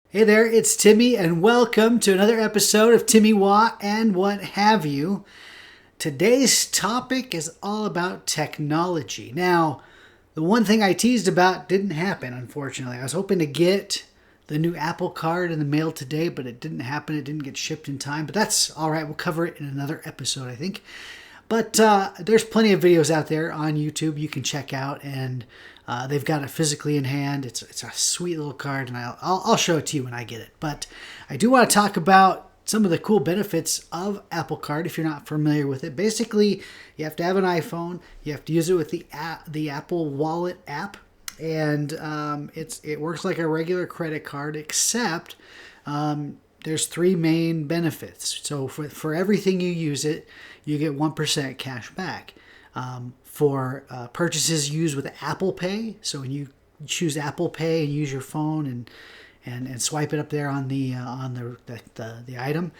Hey there, it's Timmy, and welcome to another episode of TimmyWA and what have you. Today's topic is all about technology. Now, the one thing I teased about didn't happen, unfortunately. I was hoping to get the new Apple Card in the mail today, but it didn't happen. It didn't get shipped in time, but that's all right. We'll cover it in another episode, I think. But there's plenty of videos out there on YouTube you can check out, and they've got it physically in hand. It's a sweet little card, and I'll show it to you when I get it. But I do want to talk about some of the cool benefits of Apple Card if you're not familiar with it. Basically, you have to have an iPhone. You have to use it with the Apple Wallet app, and it works like a regular credit card, except there's three main benefits. So for everything you use it, you get 1% cash back. For purchases used with Apple Pay, so when you choose Apple Pay and use your phone and swipe it up there on the item,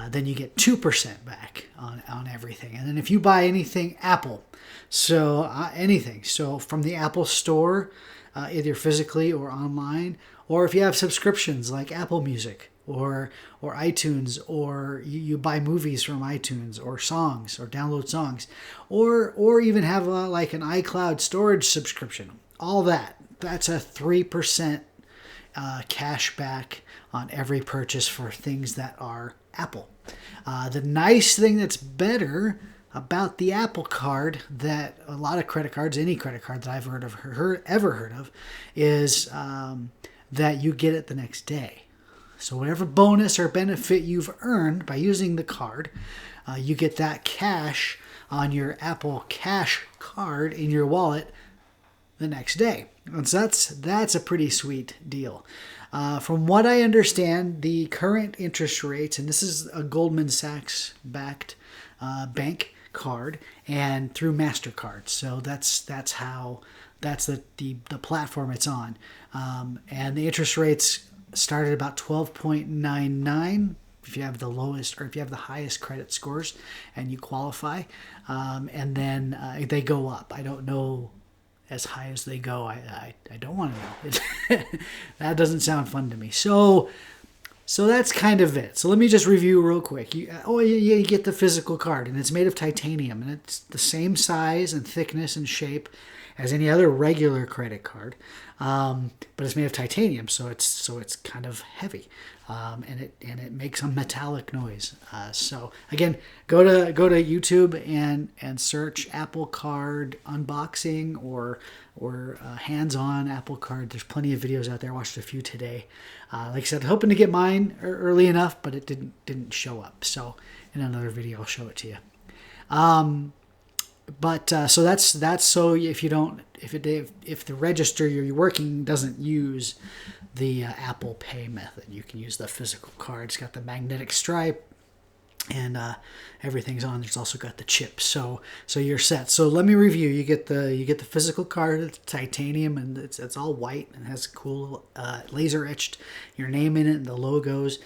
then you get 2% back on everything. And then if you buy anything Apple, so anything, so from the Apple Store, either physically or online, or if you have subscriptions like Apple Music or iTunes, or you buy movies from iTunes, or songs, or download songs, or even have like an iCloud storage subscription. All that's a 3% cash back on every purchase for things that are Apple. The nice thing that's better about the Apple Card that a lot of credit cards, any credit card that I've ever heard of, is that you get it the next day. So whatever bonus or benefit you've earned by using the card, you get that cash on your Apple Cash card in your wallet the next day. And so that's a pretty sweet deal. From what I understand, the current interest rates, and this is a Goldman Sachs backed bank card and through MasterCard. So that's the platform it's on. And the interest rates started about 12.99 if you have the lowest, or if you have the highest credit scores and you qualify, and then they go up. I don't know as high as they go. I don't want to know. That doesn't sound fun to me. So that's kind of it. So let me just review real quick. You get the physical card, and it's made of titanium, and it's the same size and thickness and shape as any other regular credit card, but it's made of titanium, so it's kind of heavy, and it makes a metallic noise. So again, go to YouTube and search Apple Card unboxing or hands-on Apple Card. There's plenty of videos out there. I watched a few today. Like I said, hoping to get mine early enough, but it didn't show up. So in another video, I'll show it to you. But so that's so if the register you're working doesn't use the Apple Pay method, you can use the physical card. It's got the magnetic stripe, and everything's on. There's also got the chip, so you're set. So let me review. You get the physical card. It's titanium, and it's all white and has cool laser etched your name in it and the logos.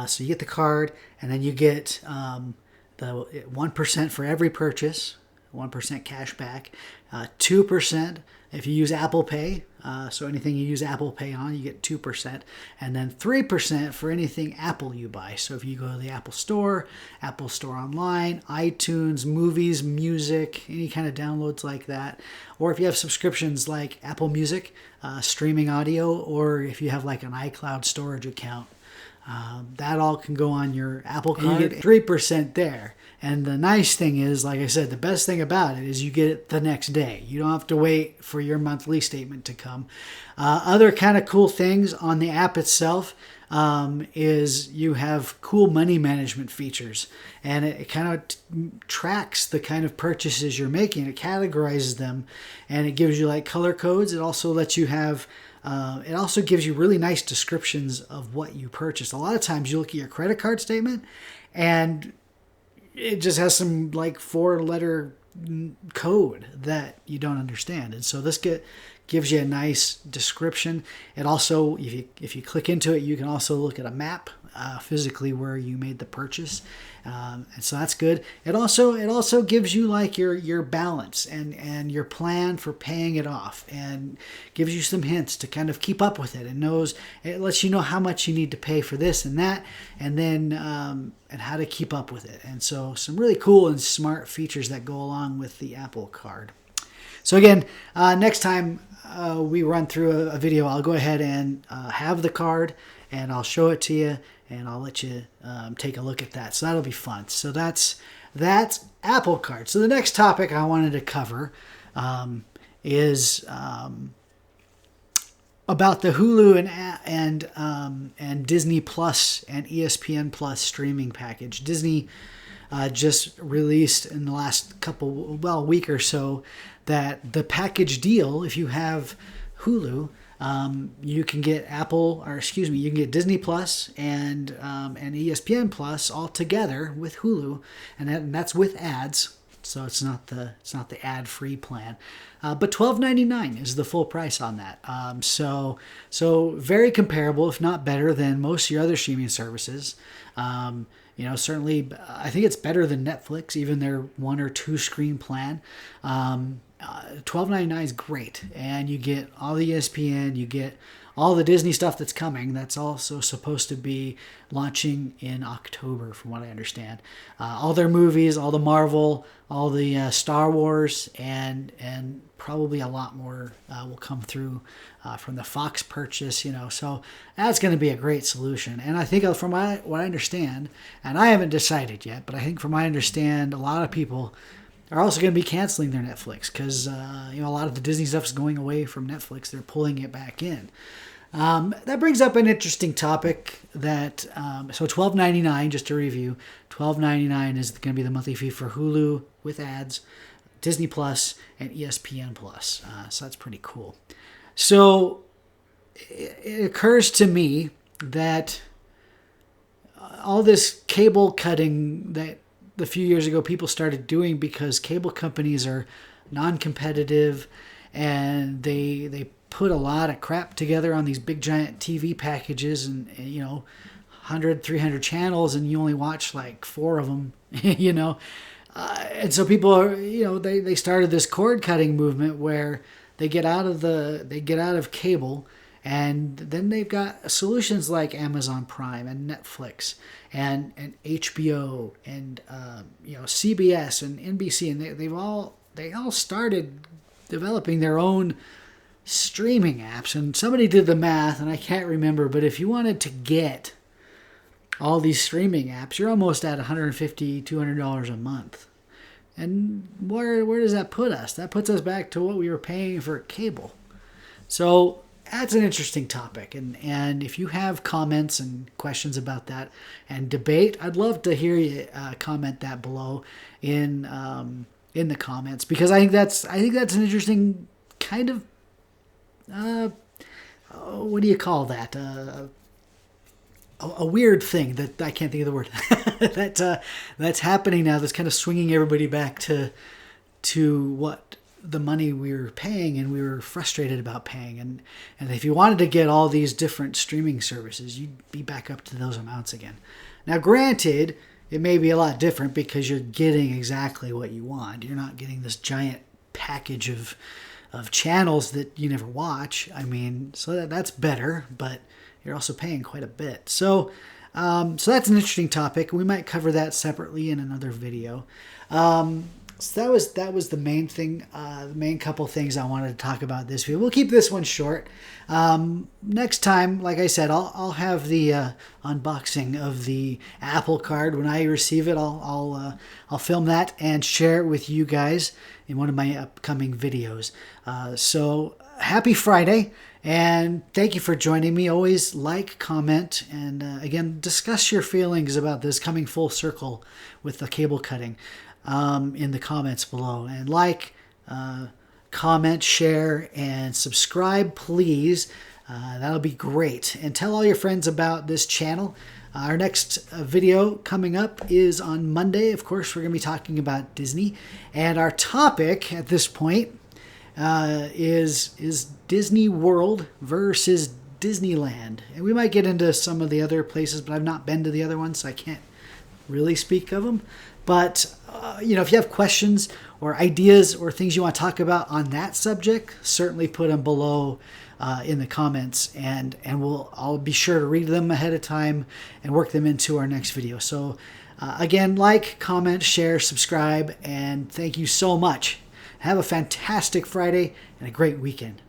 So you get the card, and then you get the 1% for every purchase. 1% cash back, 2% if you use Apple Pay. So anything you use Apple Pay on, you get 2%, and then 3% for anything Apple you buy. So if you go to the Apple Store Online, iTunes, movies, music, any kind of downloads like that, or if you have subscriptions like Apple Music, streaming audio, or if you have like an iCloud storage account, that all can go on your Apple Card. You get 3% there. And the nice thing is, like I said, the best thing about it is you get it the next day. You don't have to wait for your monthly statement to come. Other kind of cool things on the app itself is you have cool money management features. And it kind of tracks the kind of purchases you're making. It categorizes them, and it gives you like color codes. It also lets you have it also gives you really nice descriptions of what you purchased. A lot of times you look at your credit card statement and it just has some like 4-letter code that you don't understand. And so this gives you a nice description. It also, if you click into it, you can also look at a map physically where you made the purchase, and so that's good. It also gives you like your balance and your plan for paying it off, and gives you some hints to kind of keep up with it. It lets you know how much you need to pay for this and that, and then and how to keep up with it. And so some really cool and smart features that go along with the Apple Card. So again, next time we run through a video, I'll go ahead and have the card, and I'll show it to you, and I'll let you take a look at that. So that'll be fun. So that's Apple Card. So the next topic I wanted to cover is about the Hulu and Disney Plus and ESPN Plus streaming package. Disney just released in the last week or so that the package deal, if you have Hulu, you can get you can get Disney Plus and ESPN Plus all together with Hulu, and that's with ads. So it's not the ad-free plan, but $12.99 is the full price on that. So very comparable, if not better, than most of your other streaming services. Certainly, I think it's better than Netflix, even their 1 or 2 screen plan. $12.99 is great, and you get all the ESPN, you get all the Disney stuff that's coming. That's also supposed to be launching in October, from what I understand. All their movies, all the Marvel, all the Star Wars, and probably a lot more will come through from the Fox purchase. So that's going to be a great solution. And I think from what I understand, and I haven't decided yet, but I think from what I understand, a lot of people are also going to be canceling their Netflix because a lot of the Disney stuff is going away from Netflix. They're pulling it back in. That brings up an interesting topic that, so $12.99, just to review, $12.99 is going to be the monthly fee for Hulu with ads, Disney Plus, and ESPN Plus. So that's pretty cool. So it occurs to me that all this cable cutting that a few years ago people started doing because cable companies are non-competitive, and they put a lot of crap together on these big giant TV packages, and 100, 300 channels, and you only watch like 4 of them, and so people are, they started this cord cutting movement where they get out of cable, and then they've got solutions like Amazon Prime and Netflix and HBO and CBS and NBC, and they all started developing their own streaming apps. And somebody did the math, and I can't remember, but if you wanted to get all these streaming apps, you're almost at $150, $200 a month. And where does that put us? That puts us back to what we were paying for cable. So that's an interesting topic. And if you have comments and questions about that and debate, I'd love to hear you comment that below in the comments, because I think that's an interesting kind of what do you call that? A weird thing that I can't think of the word that's happening now. That's kind of swinging everybody back to what the money we were paying and we were frustrated about paying. And if you wanted to get all these different streaming services, you'd be back up to those amounts again. Now, granted, it may be a lot different because you're getting exactly what you want. You're not getting this giant package of channels that you never watch. I mean, so that's better, but you're also paying quite a bit. So that's an interesting topic. We might cover that separately in another video. So that was the main thing, the main couple things I wanted to talk about this video. We'll keep this one short. Next time, like I said, I'll have the unboxing of the Apple Card. When I receive it, I'll film that and share it with you guys in one of my upcoming videos. So happy Friday, and thank you for joining me. Always like, comment, and again, discuss your feelings about this coming full circle with the cable cutting in the comments below. And comment, share, and subscribe, please. That'll be great. And tell all your friends about this channel. Our next video coming up is on Monday. Of course, we're going to be talking about Disney. And our topic at this point is Disney World versus Disneyland. And we might get into some of the other places, but I've not been to the other ones, so I can't really speak of them. But, if you have questions or ideas or things you want to talk about on that subject, certainly put them below in the comments, and I'll be sure to read them ahead of time and work them into our next video. So again, like, comment, share, subscribe, and thank you so much. Have a fantastic Friday and a great weekend.